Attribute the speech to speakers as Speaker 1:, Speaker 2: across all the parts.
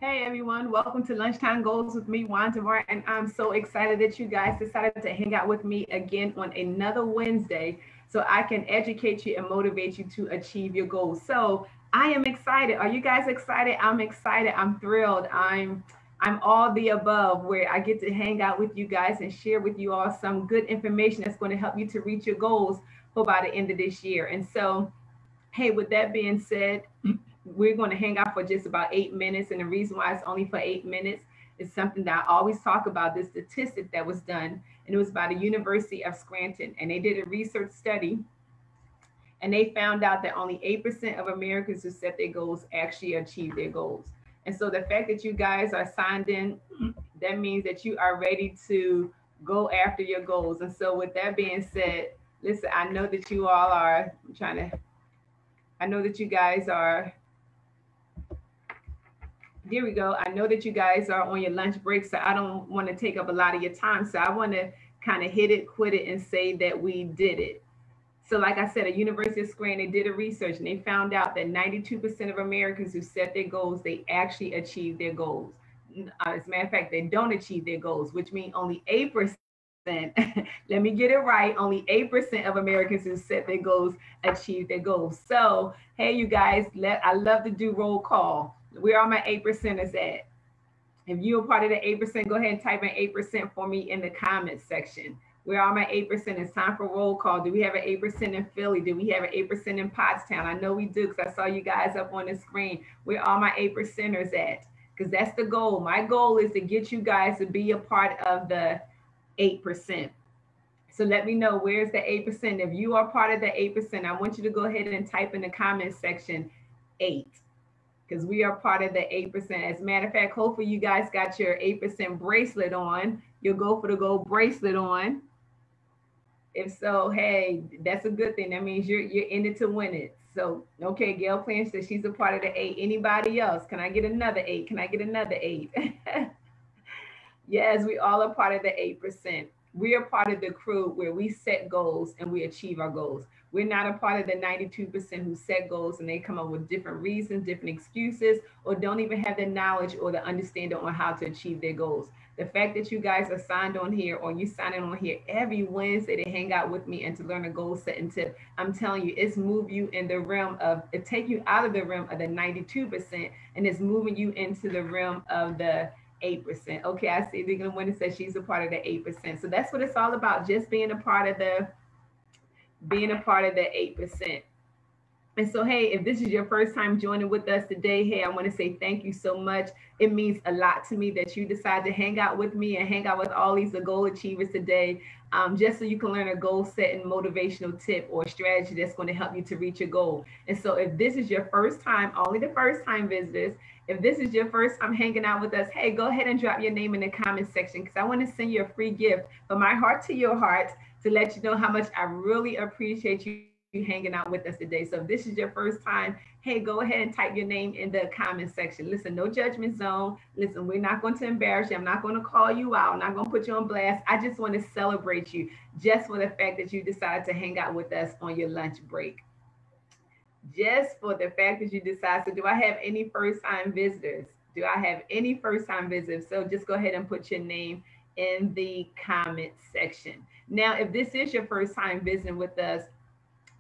Speaker 1: Hey everyone, welcome to Lunchtime Goals with me, Wanda Martin. I'm so excited that you guys decided to hang out with me again on another Wednesday so I can educate you and motivate you to achieve your goals. So I am excited. Are you guys excited? I'm excited. I'm thrilled. I'm all the above where I get to hang out with you guys and share with you all some good information that's going to help you to reach your goals for by the end of this year. And so, hey, with that being said, we're going to hang out for just about 8 minutes. And the reason why it's only for 8 minutes is something that I always talk about, this statistic that was done. And it was by the University of Scranton. And they did a research study and they found out that only 8% of Americans who set their goals actually achieve their goals. And so the fact that you guys are signed in, that means that you are ready to go after your goals. And so with that being said, listen, I know that you all are I know that you guys are here we go. I know that you guys are on your lunch break, so I don't want to take up a lot of your time. So I want to kind of hit it, quit it, and say that we did it. So, like I said, at University of Scranton, they did a research and they found out that 92% of Americans who set their goals, they actually achieve their goals. As a matter of fact, they don't achieve their goals, which means only 8%. Let me get it right. Only 8% of Americans who set their goals achieve their goals. So, hey, you guys, I love to do roll call. Where are my 8%ers at? If you're part of the 8%, go ahead and type in 8% for me in the comments section. Where are my 8%? It's time for roll call. Do we have an 8% in Philly? Do we have an 8% in Pottstown? I know we do because I saw you guys up on the screen. Where are my 8%ers at? Because that's the goal. My goal is to get you guys to be a part of the 8%. So let me know, where's the 8%? If you are part of the 8%, I want you to go ahead and type in the comments section 8, because we are part of the 8%. As a matter of fact, hopefully you guys got your 8% bracelet on, your Go for the Gold bracelet on. If so, hey, that's a good thing. That means you're in it to win it. So, okay, Gail Plant says she's a part of the 8. Anybody else? Can I get another 8? Can I get another 8? Yes, we all are part of the 8%. We are part of the crew where we set goals and we achieve our goals. We're not a part of the 92% who set goals and they come up with different reasons, different excuses, or don't even have the knowledge or the understanding on how to achieve their goals. The fact that you guys are signed on here or you signing on here every Wednesday to hang out with me and to learn a goal setting tip, I'm telling you, it's move you in the realm of, it take you out of the realm of the 92% and it's moving you into the realm of the 8%. Okay, I see Deacon Winter says she's a part of the 8%. So that's what it's all about, just being a part of the 8%. And so, hey, if this is your first time joining with us today, hey, I want to say thank you so much. It means a lot to me that you decide to hang out with me and hang out with all these goal achievers today, just so you can learn a goal setting motivational tip or strategy that's going to help you to reach your goal. And so if this is your first time, only the first time visitors, if this is your first time hanging out with us, hey, go ahead and drop your name in the comment section because I want to send you a free gift from my heart to your heart to let you know how much I really appreciate you hanging out with us today. So if this is your first time, hey, go ahead and type your name in the comment section. Listen, no judgment zone. Listen, we're not going to embarrass you. I'm not going to call you out. I'm not going to put you on blast. I just want to celebrate you just for the fact that you decided to hang out with us on your lunch break. Just for the fact that you decide. So do I have any first time visitors? Do I have any first time visitors? So just go ahead and put your name in the comment section. Now, if this is your first time visiting with us,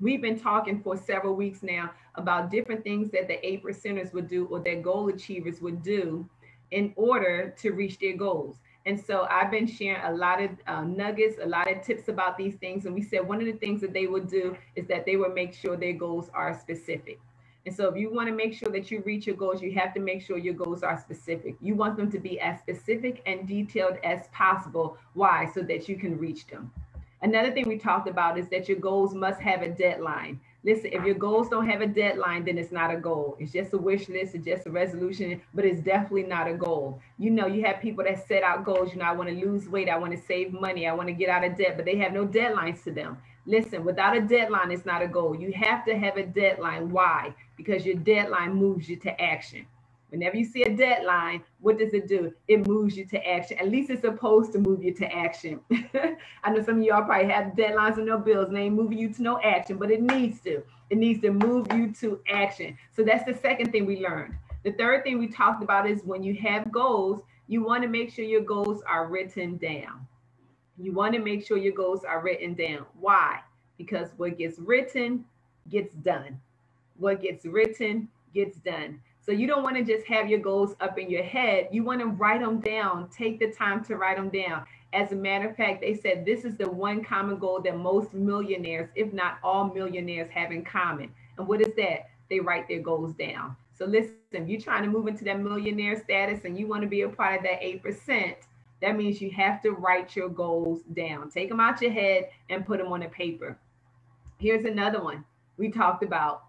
Speaker 1: we've been talking for several weeks now about different things that the 8%ers would do or that goal achievers would do in order to reach their goals. And so I've been sharing a lot of nuggets, a lot of tips about these things. And we said one of the things that they would do is that they would make sure their goals are specific. And so if you want to make sure that you reach your goals, you have to make sure your goals are specific. You want them to be as specific and detailed as possible. Why? So that you can reach them. Another thing we talked about is that your goals must have a deadline. Listen, if your goals don't have a deadline, then it's not a goal. It's just a wish list, it's just a resolution, but it's definitely not a goal. You know, you have people that set out goals, you know, I want to lose weight, I want to save money, I want to get out of debt, but they have no deadlines to them. Listen, without a deadline, it's not a goal. You have to have a deadline. Why? Because your deadline moves you to action. Whenever you see a deadline, what does it do? It moves you to action. At least it's supposed to move you to action. I know some of y'all probably have deadlines and no bills and they ain't moving you to no action, but it needs to. It needs to move you to action. So that's the second thing we learned. The third thing we talked about is when you have goals, you want to make sure your goals are written down. You want to make sure your goals are written down. Why? Because what gets written gets done. What gets written gets done. So you don't want to just have your goals up in your head. You want to write them down. Take the time to write them down. As a matter of fact, they said this is the one common goal that most millionaires, if not all millionaires, have in common. And what is that? They write their goals down. So listen, if you're trying to move into that millionaire status and you want to be a part of that 8%, that means you have to write your goals down. Take them out your head and put them on a paper. Here's another one we talked about.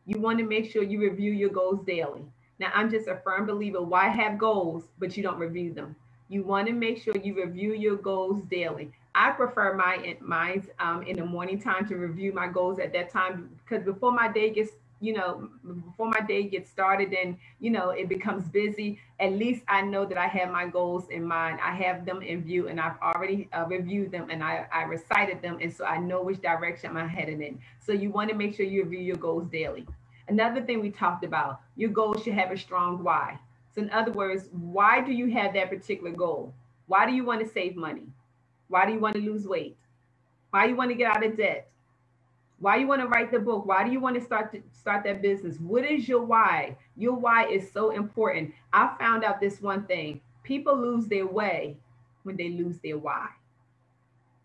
Speaker 1: You want to make sure you review your goals daily. Now, I'm just a firm believer. Why have goals, but you don't review them? You want to make sure you review your goals daily. I prefer mine in the morning time to review my goals at that time, because before my day gets before my day gets started and it becomes busy, at least I know that I have my goals in mind. I have them in view, and I've already reviewed them, and I recited them, and so I know which direction I'm headed in. So you want to make sure you review your goals daily. Another thing we talked about, your goals should have a strong why. So in other words, why do you have that particular goal? Why do you want to save money? Why do you want to lose weight? Why do you want to get out of debt? Why you want to write the book? Why do you want to start that business? What is your why? Your why is so important. I found out this one thing. People lose their way when they lose their why.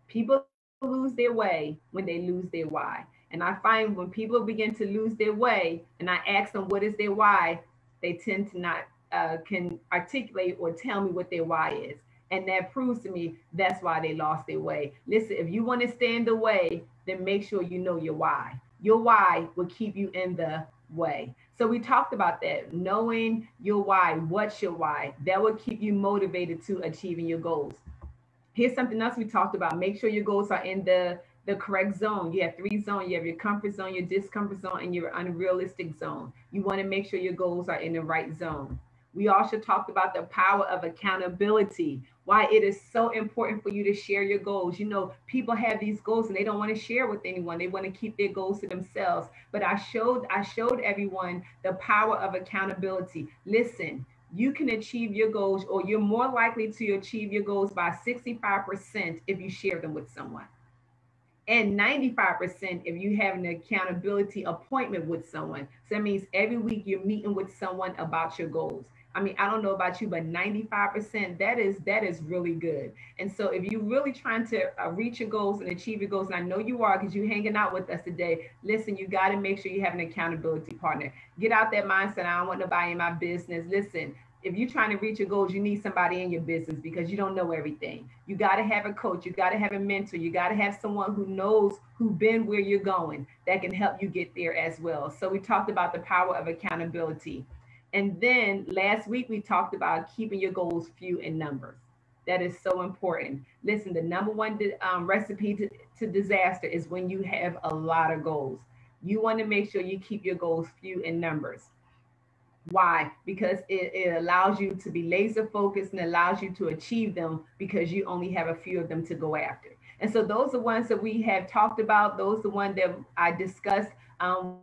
Speaker 1: People lose their way when they lose their why. And I find when people begin to lose their way and I ask them what is their why, they tend to not can articulate or tell me what their why is. And that proves to me that's why they lost their way. Listen, if you want to stay in the way, then make sure you know your why. Your why will keep you in the way. So we talked about that, knowing your why. What's your why? That will keep you motivated to achieving your goals. Here's something else we talked about. Make sure your goals are in the correct zone. You have 3 zones. You have your comfort zone, your discomfort zone, and your unrealistic zone. You want to make sure your goals are in the right zone. We also talked about the power of accountability, why it is so important for you to share your goals. People have these goals and they don't want to share with anyone. They want to keep their goals to themselves. But I showed everyone the power of accountability. Listen, you can achieve your goals, or you're more likely to achieve your goals by 65% if you share them with someone. And 95% if you have an accountability appointment with someone. So that means every week you're meeting with someone about your goals. I mean, I don't know about you, but 95%, that is really good. And so if you're really trying to reach your goals and achieve your goals, and I know you are because you're hanging out with us today, listen, you got to make sure you have an accountability partner. Get out that mindset, I don't want nobody in my business. Listen, if you're trying to reach your goals, you need somebody in your business because you don't know everything. You got to have a coach. You got to have a mentor. You got to have someone who knows, who's been where you're going, that can help you get there as well. So we talked about the power of accountability. And then last week, we talked about keeping your goals few in numbers. That is so important. Listen, the number one recipe to disaster is when you have a lot of goals. You want to make sure you keep your goals few in numbers. Why? Because it allows you to be laser focused and allows you to achieve them because you only have a few of them to go after. And so those are ones that we have talked about. Those are the ones that I discussed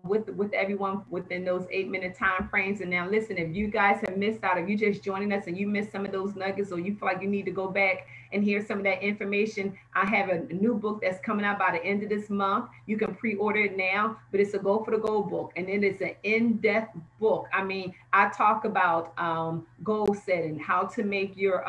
Speaker 1: with everyone within those 8-minute time frames. And now listen, if you guys have missed out, if you just joining us and you missed some of those nuggets, or you feel like you need to go back and hear some of that information, I have a new book that's coming out by the end of this month. You can pre-order it now, but it's a Go for the Gold book. And then it's an in-depth book. I mean, I talk about goal setting, how to make your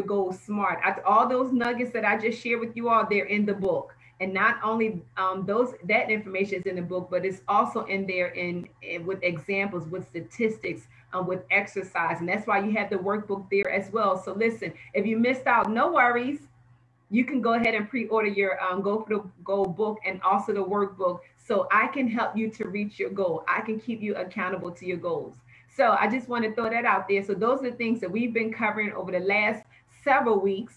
Speaker 1: goals smart. All those nuggets that I just shared with you all, they're in the book. And not only that information is in the book, but it's also in there in with examples, with statistics, with exercise. And that's why you have the workbook there as well. So listen, if you missed out, no worries. You can go ahead and pre-order your Go for the Gold book and also the workbook, so I can help you to reach your goal. I can keep you accountable to your goals. So I just want to throw that out there. So those are the things that we've been covering over the last several weeks,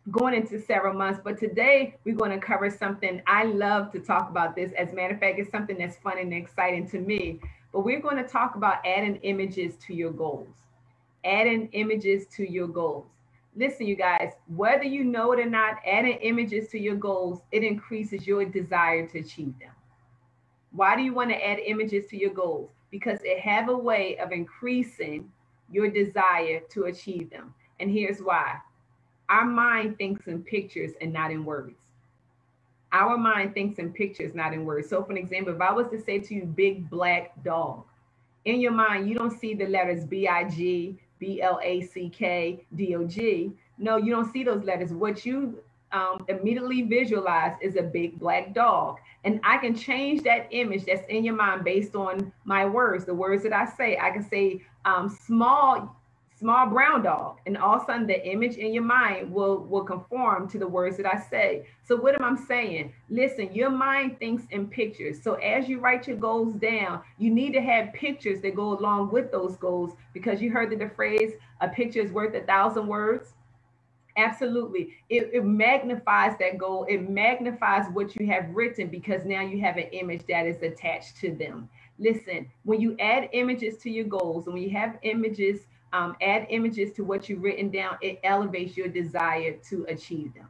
Speaker 1: going into several months. But today we're going to cover something I love to talk about this. As a matter of fact, it's something that's fun and exciting to me. But we're going to talk about adding images to your goals. Adding images to your goals. Listen, you guys, whether you know it or not, adding images to your goals, it increases your desire to achieve them. Why do you want to add images to your goals? because it have a way of increasing your desire to achieve them. And here's why. Our mind thinks in pictures and not in words. Our mind thinks in pictures, not in words. So, for an example, if I was to say to you, big black dog, in your mind, you don't see the letters BIG, BLACK, DOG. No, you don't see those letters. What you immediately visualize is a big black dog. And I can change that image that's in your mind based on my words, the words that I say. I can say small brown dog, and all of a sudden the image in your mind will conform to the words that I say. So what am I saying? Listen, your mind thinks in pictures. So as you write your goals down, you need to have pictures that go along with those goals, because you heard the phrase, a picture is worth 1,000 words. Absolutely. It magnifies that goal. It magnifies what you have written, because now you have an image that is attached to them. Listen, when you add images to your goals, and when you have images, add images to what you've written down, it elevates your desire to achieve them.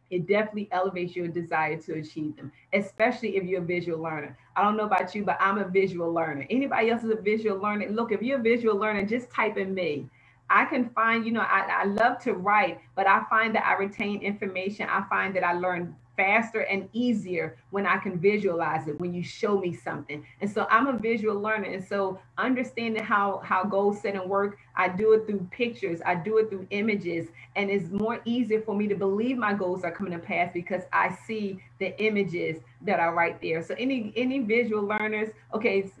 Speaker 1: It definitely elevates your desire to achieve them, especially if you're a visual learner. I don't know about you, but I'm a visual learner. Anybody else is a visual learner? Look, if you're a visual learner, just type in me. I can find, I love to write, but I find that I retain information. I find that I learn faster and easier when I can visualize it, when you show me something. And so I'm a visual learner. And so understanding how goal setting work, I do it through pictures, I do it through images, and it's more easier for me to believe my goals are coming to pass because I see the images that are right there. So any visual learners, okay.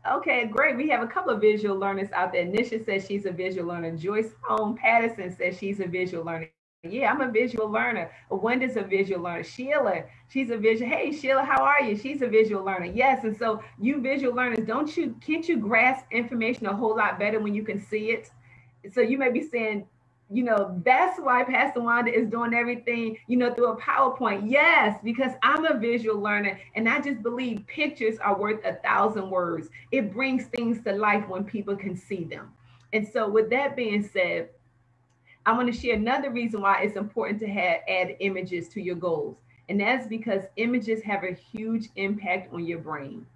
Speaker 1: Okay, great. We have a couple of visual learners out there. Nisha says she's a visual learner. Joyce Home Patterson says she's a visual learner. Yeah, I'm a visual learner. Wenda's a visual learner. Sheila, she's a visual. Hey, Sheila, how are you? She's a visual learner. Yes, and so you visual learners, can't you grasp information a whole lot better when you can see it? So you may be saying, that's why Pastor Wanda is doing everything, through a PowerPoint. Yes, because I'm a visual learner, and I just believe pictures are worth 1,000 words. It brings things to life when people can see them. And so, with that being said, I want to share another reason why it's important to add images to your goals. And that's because images have a huge impact on your brain.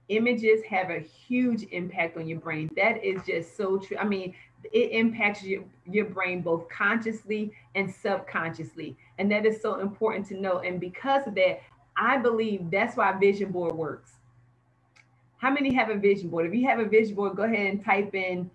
Speaker 1: Images have a huge impact on your brain. That is just so true. I mean, it impacts your brain both consciously and subconsciously. And that is so important to know. And because of that, I believe that's why vision board works. How many have a vision board? If you have a vision board, go ahead and type in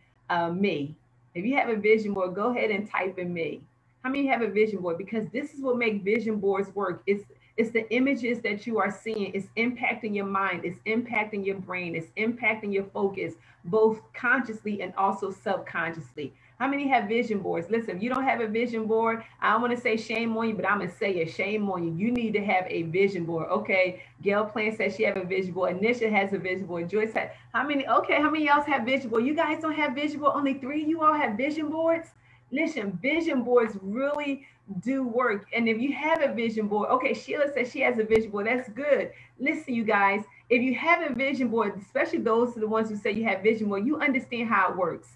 Speaker 1: me. If you have a vision board, go ahead and type in me. How many have a vision board? Because this is what makes vision boards work. It's the images that you are seeing. It's impacting your mind. It's impacting your brain. It's impacting your focus, both consciously and also subconsciously. How many have vision boards? Listen, if you don't have a vision board, I don't want to say shame on you, but I'm going to say it, shame on you. You need to have a vision board. Okay, Gail Plant says she have a vision board. Anisha has a vision board. Joyce has, how many else have vision board? You guys don't have vision board? Only 3 of you all have vision boards? Listen, vision boards really do work. And if you have a vision board, okay, Sheila says she has a vision board. That's good. Listen, you guys, if you have a vision board, especially those are the ones who say you have vision board, you understand how it works.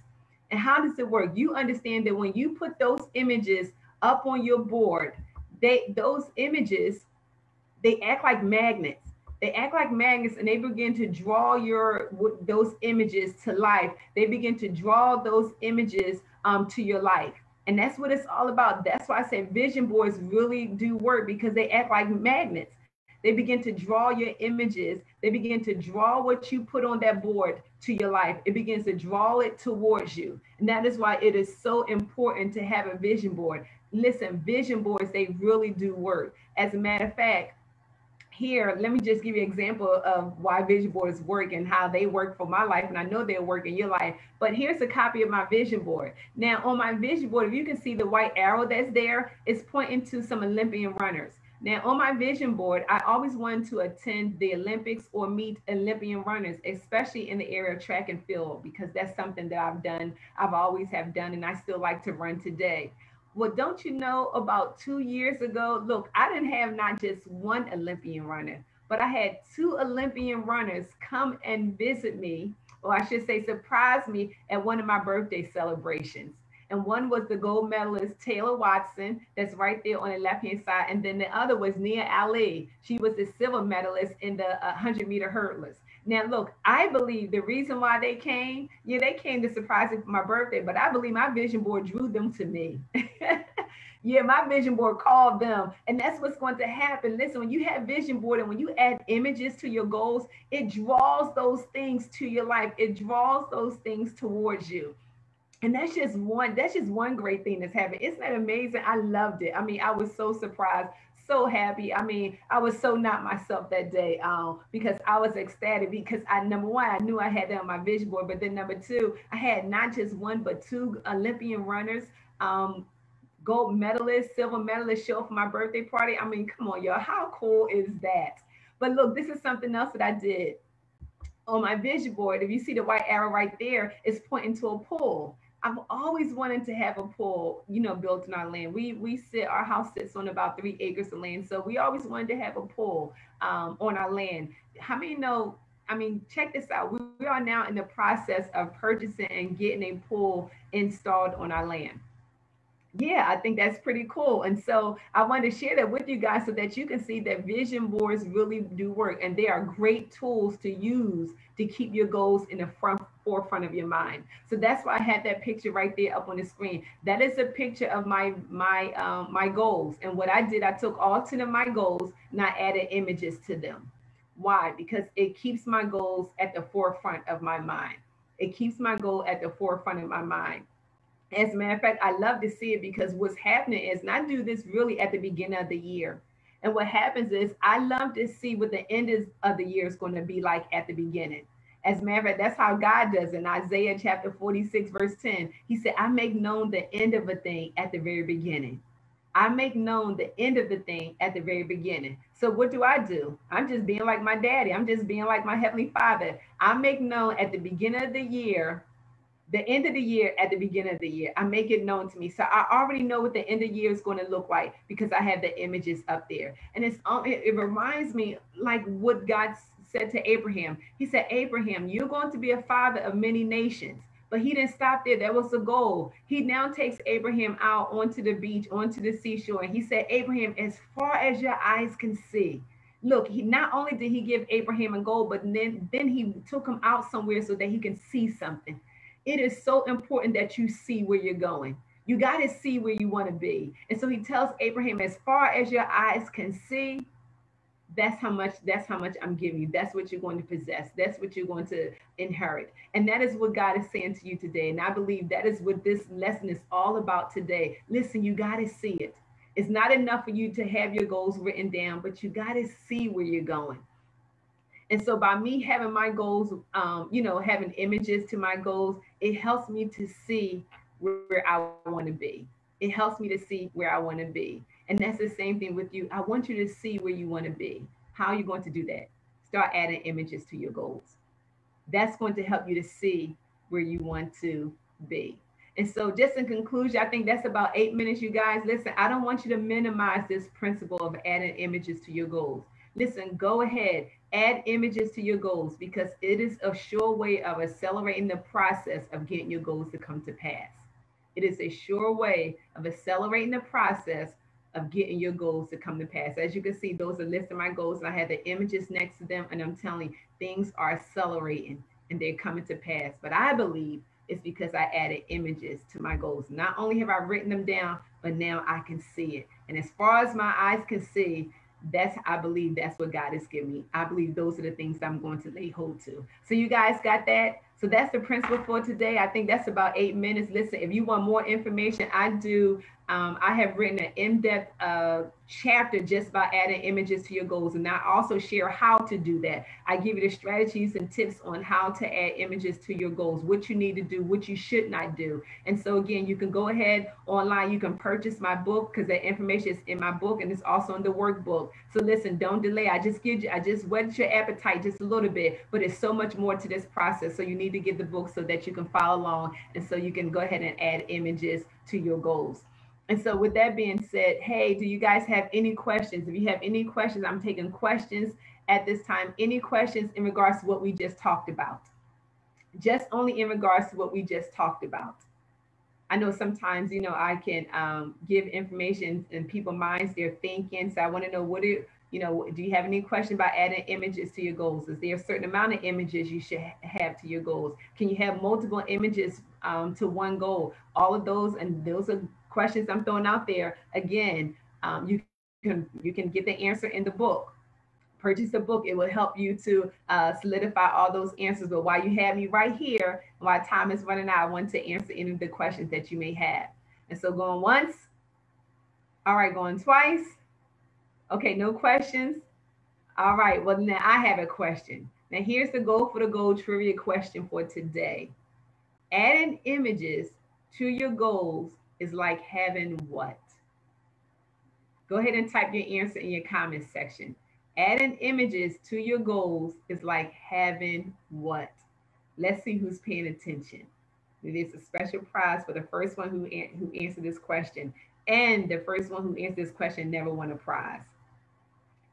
Speaker 1: And how does it work? You understand that when you put those images up on your board, those images, they act like magnets. They act like magnets, and they begin to draw those images to life. They begin to draw those images to your life. And that's what it's all about. That's why I say vision boards really do work, because they act like magnets. They begin to draw your images. They begin to draw what you put on that board to your life. It begins to draw it towards you. And that is why it is so important to have a vision board. Listen, vision boards, they really do work. As a matter of fact, here, let me just give you an example of why vision boards work and how they work for my life. And I know they'll work in your life. But here's a copy of my vision board. Now, on my vision board, if you can see the white arrow that's there, it's pointing to some Olympian runners. Now, on my vision board, I always wanted to attend the Olympics or meet Olympian runners, especially in the area of track and field, because that's something that I've done, I've always have done, and I still like to run today. Well, don't you know, about 2 years ago, look, I didn't have not just one Olympian runner, but I had 2 Olympian runners come and visit me, or I should say surprise me at one of my birthday celebrations. And one was the gold medalist Taylor Watson, that's right there on the left-hand side. And then the other was Nia Ali. She was the silver medalist in the 100-meter hurdlers. Now, look, I believe the reason why they came, yeah, they came to surprise me for my birthday, but I believe my vision board drew them to me. Yeah, my vision board called them. And that's what's going to happen. Listen, when you have vision board and when you add images to your goals, it draws those things to your life. It draws those things towards you. And that's just one great thing that's happened. Isn't that amazing? I loved it. I mean, I was so surprised, so happy. I mean, I was so not myself that day, because I was ecstatic because I, number one, I knew I had that on my vision board, but then number two, I had not just one but two Olympian runners, um gold medalist, silver medalist show for my birthday party. I mean, come on, y'all, how cool is that? But look, this is something else that I did on my vision board. If you see the white arrow right there, it's pointing to a pool. I've always wanted to have a pool, built in our land. Our house sits on about 3 acres of land, so we always wanted to have a pool on our land. How many know? I mean, check this out. We are now in the process of purchasing and getting a pool installed on our land. Yeah, I think that's pretty cool. And so I wanted to share that with you guys so that you can see that vision boards really do work and they are great tools to use to keep your goals in the front forefront of your mind. So that's why I had that picture right there up on the screen. That is a picture of my goals. And what I did, I took all 10 of my goals and I added images to them. Why? Because it keeps my goals at the forefront of my mind. It keeps my goal at the forefront of my mind. As a matter of fact, I love to see it because what's happening is, and I do this really at the beginning of the year. And what happens is, I love to see what the end of the year is going to be like at the beginning. As a matter of fact, that's how God does it. In Isaiah chapter 46, verse 10, he said, I make known the end of a thing at the very beginning. I make known the end of the thing at the very beginning. So what do I do? I'm just being like my daddy. I'm just being like my heavenly father. I make known at the beginning of the year, the end of the year at the beginning of the year. I make it known to me. So I already know what the end of the year is going to look like because I have the images up there. And it reminds me like what God said to Abraham. He said, Abraham, you're going to be a father of many nations. But he didn't stop there. That was the goal. He now takes Abraham out onto the beach, onto the seashore. And he said, Abraham, as far as your eyes can see. Look, he not only did he give Abraham a goal, but then he took him out somewhere so that he can see something. It is so important that you see where you're going. You got to see where you want to be. And so he tells Abraham, as far as your eyes can see, that's how much I'm giving you. That's what you're going to possess. That's what you're going to inherit. And that is what God is saying to you today. And I believe that is what this lesson is all about today. Listen, you got to see it. It's not enough for you to have your goals written down, but you got to see where you're going. And so by me having my goals, having images to my goals, it helps me to see where I want to be. It helps me to see where I want to be. And that's the same thing with you. I want you to see where you want to be. How are you going to do that? Start adding images to your goals. That's going to help you to see where you want to be. And so, just in conclusion, I think that's about 8 minutes, you guys. Listen, I don't want you to minimize this principle of adding images to your goals. Listen, go ahead, add images to your goals because it is a sure way of accelerating the process of getting your goals to come to pass. It is a sure way of accelerating the process of getting your goals to come to pass. As you can see, those are listing my goals, and I have the images next to them, and I'm telling you, things are accelerating and they're coming to pass. But I believe it's because I added images to my goals. Not only have I written them down, but now I can see it. And as far as my eyes can see, I believe that's what God has given me. I believe those are the things I'm going to lay hold to. So you guys got that? So that's the principle for today. I think that's about 8 minutes. Listen, if you want more information, I do. I have written an in-depth chapter just about adding images to your goals. And I also share how to do that. I give you the strategies and tips on how to add images to your goals, what you need to do, what you should not do. And so again, you can go ahead online. You can purchase my book because that information is in my book and it's also in the workbook. So listen, don't delay. I just whet your appetite just a little bit, but it's so much more to this process. So you need to get the book so that you can follow along and so you can go ahead and add images to your goals. And so with that being said, hey, do you guys have any questions? If you have any questions, I'm taking questions at this time. Any questions in regards to what we just talked about? Just only in regards to what we just talked about. I know sometimes, I can give information in people's minds, they're thinking. So I want to know Do you have any question about adding images to your goals? Is there a certain amount of images you should have to your goals? Can you have multiple images to one goal? All of those, and those are questions I'm throwing out there. Again, you can get the answer in the book. Purchase a book. It will help you to solidify all those answers. But while you have me right here, while time is running out, I want to answer any of the questions that you may have. And so going once. All right, going twice. Okay, no questions. All right, well, now I have a question. Now, here's the goal for the goal trivia question for today. Adding images to your goals is like having what? Go ahead and type your answer in your comments section. Adding images to your goals is like having what? Let's see who's paying attention. There's a special prize for the first one who answered this question. And the first one who answered this question never won a prize.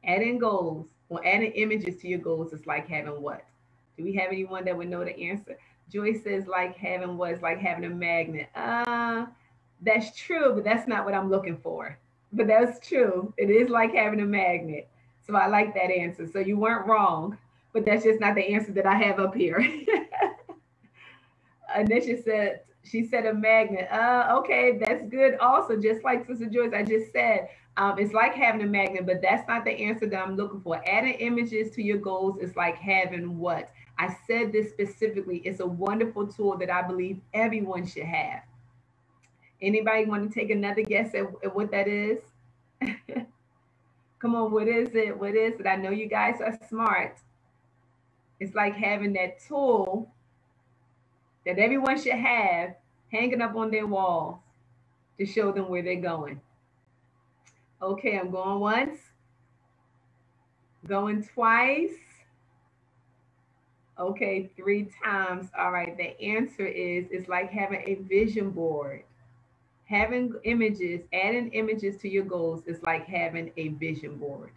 Speaker 1: Adding goals or adding images to your goals is like having what? Do we have anyone that would know the answer? Joyce says like having what? It's like having a magnet. That's true, but that's not what I'm looking for. But that's true. It is like having a magnet. So I like that answer. So you weren't wrong, but that's just not the answer that I have up here. Anisha said, she said a magnet. Okay, that's good. Also, just like Sister Joyce, I just said, it's like having a magnet, but that's not the answer that I'm looking for. Adding images to your goals is like having what? I said this specifically. It's a wonderful tool that I believe everyone should have. Anybody want to take another guess at what that is? Come on, what is it? What is it? I know you guys are smart. It's like having that tool that everyone should have hanging up on their walls to show them where they're going. Okay, I'm going once, going twice. Okay, three times. All right, the answer is it's like having a vision board. Having images, adding images to your goals is like having a vision board.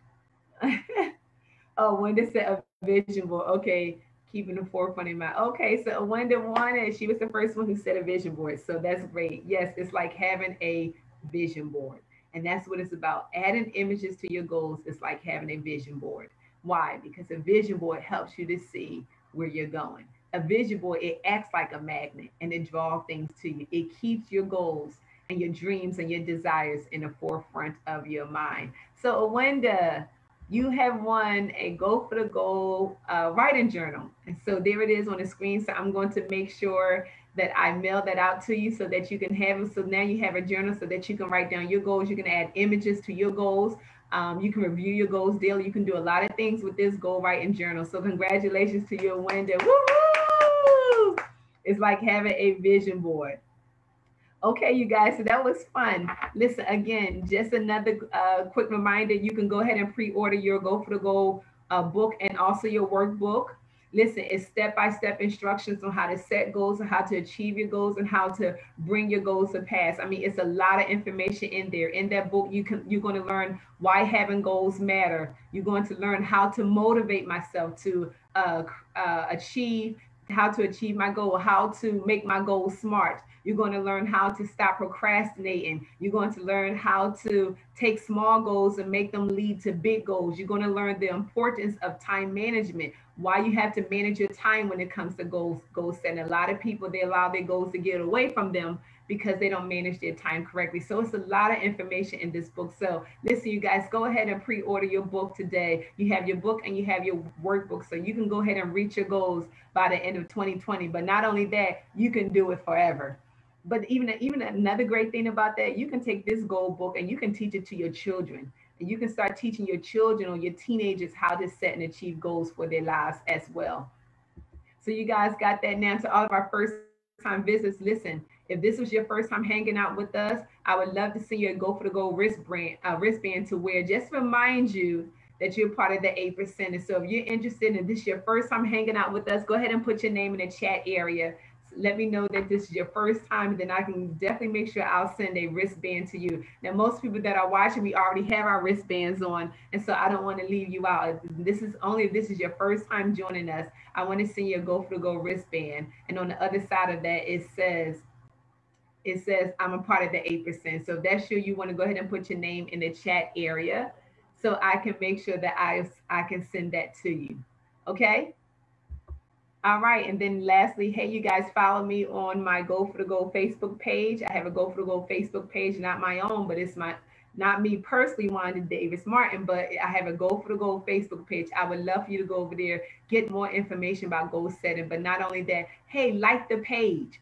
Speaker 1: Oh, Wanda said a vision board. Okay, keeping the forefront in mind. Okay, so Wanda wanted, she was the first one who said a vision board. So that's great. Yes, it's like having a vision board. And that's what it's about. Adding images to your goals is like having a vision board. Why? Because a vision board helps you to see where you're going. A vision board, it acts like a magnet and it draws things to you. It keeps your goals and your dreams and your desires in the forefront of your mind. So, Wanda, you have won a Go for the Goal writing journal. And so there it is on the screen. So I'm going to make sure that I mail that out to you so that you can have it. So now you have a journal so that you can write down your goals. You can add images to your goals. You can review your goals daily. You can do a lot of things with this goal writing journal. So congratulations to you, Wanda. Woo-hoo! It's like having a vision board. Okay, you guys, so that was fun. Listen, again, just another quick reminder, you can go ahead and pre-order your Go for the Goal book and also your workbook. Listen, it's step-by-step instructions on how to set goals and how to achieve your goals and how to bring your goals to pass. I mean, it's a lot of information in there. In that book, you're going to learn why having goals matter. You're going to learn how to motivate myself to achieve, how to achieve my goal, how to make my goals smart. You're going to learn how to stop procrastinating. You're going to learn how to take small goals and make them lead to big goals. You're going to learn the importance of time management, why you have to manage your time when it comes to goal setting. A lot of people, they allow their goals to get away from them because they don't manage their time correctly. So it's a lot of information in this book. So listen, you guys, go ahead and pre-order your book today. You have your book and you have your workbook. So you can go ahead and reach your goals by the end of 2020. But not only that, you can do it forever. But even another great thing about that, you can take this goal book and you can teach it to your children. And you can start teaching your children or your teenagers how to set and achieve goals for their lives as well. So you guys got that now. To all of our first time visitors, listen, if this was your first time hanging out with us, I would love to see you Go for the Goal wristband to wear. Just remind you that you're part of the 8%. And so if you're interested and this is your first time hanging out with us, go ahead and put your name in the chat area. Let me know that this is your first time, then I can definitely make sure I'll send a wristband to you. Now, most people that are watching, we already have our wristbands on, and so I don't want to leave you out. This is only if this is your first time joining us. I want to send you a Go for the Go wristband, and on the other side of that, it says I'm a part of the 8%. So if that's you want to go ahead and put your name in the chat area so I can make sure that I can send that to you. Okay? All right. And then lastly, hey, you guys follow me on my Go for the Gold Facebook page. I have a Go for the Gold Facebook page, not my own, but it's my not me personally, Wanda Davis Martin, but I have a Go for the Gold Facebook page. I would love for you to go over there, get more information about goal setting. But not only that, hey, like the page.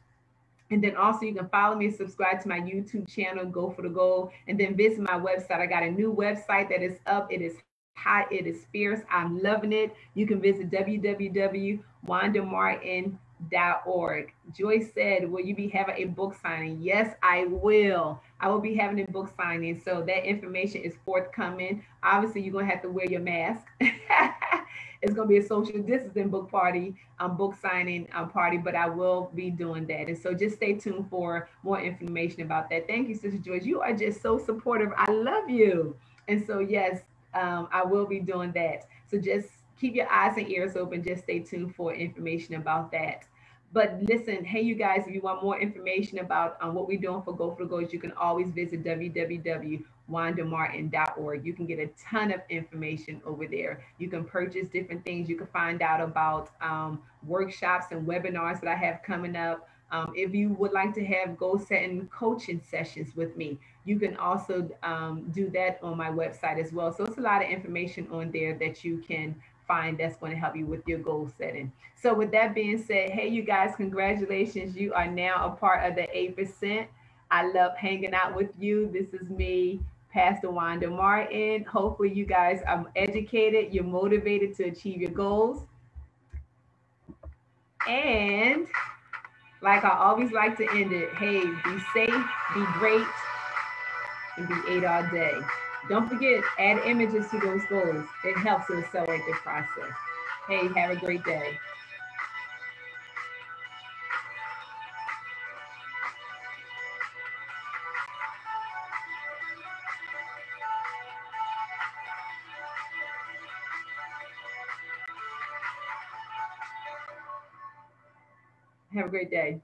Speaker 1: And then also you can follow me and subscribe to my YouTube channel, Go for the Goal. And then visit my website. I got a new website that is up. It is hot. It is fierce. I'm loving it. You can visit www.wandamartin.org. Joyce said, will you be having a book signing? Yes, I will. I will be having a book signing. So that information is forthcoming. Obviously, you're going to have to wear your mask. It's going to be a social distancing book party, book signing party, but I will be doing that. And so just stay tuned for more information about that. Thank you, Sister Joyce. You are just so supportive. I love you. And so, yes, I will be doing that. So just keep your eyes and ears open. Just stay tuned for information about that. But listen, hey, you guys, if you want more information about what we're doing for Go for the Goals, you can always visit www.wandamartin.org. You can get a ton of information over there. You can purchase different things. You can find out about workshops and webinars that I have coming up. If you would like to have goal setting coaching sessions with me, you can also do that on my website as well. So it's a lot of information on there that you can find that's going to help you with your goal setting. So with that being said, hey, you guys, congratulations. You are now a part of the 8%. I love hanging out with you. This is me, Pastor Wanda Martin. Hopefully you guys are educated, you're motivated to achieve your goals. And like I always like to end it, hey, be safe, be great, and be 8 all day. Don't forget, add images to those goals. It helps to accelerate the process. Hey, have a great day. Have a great day.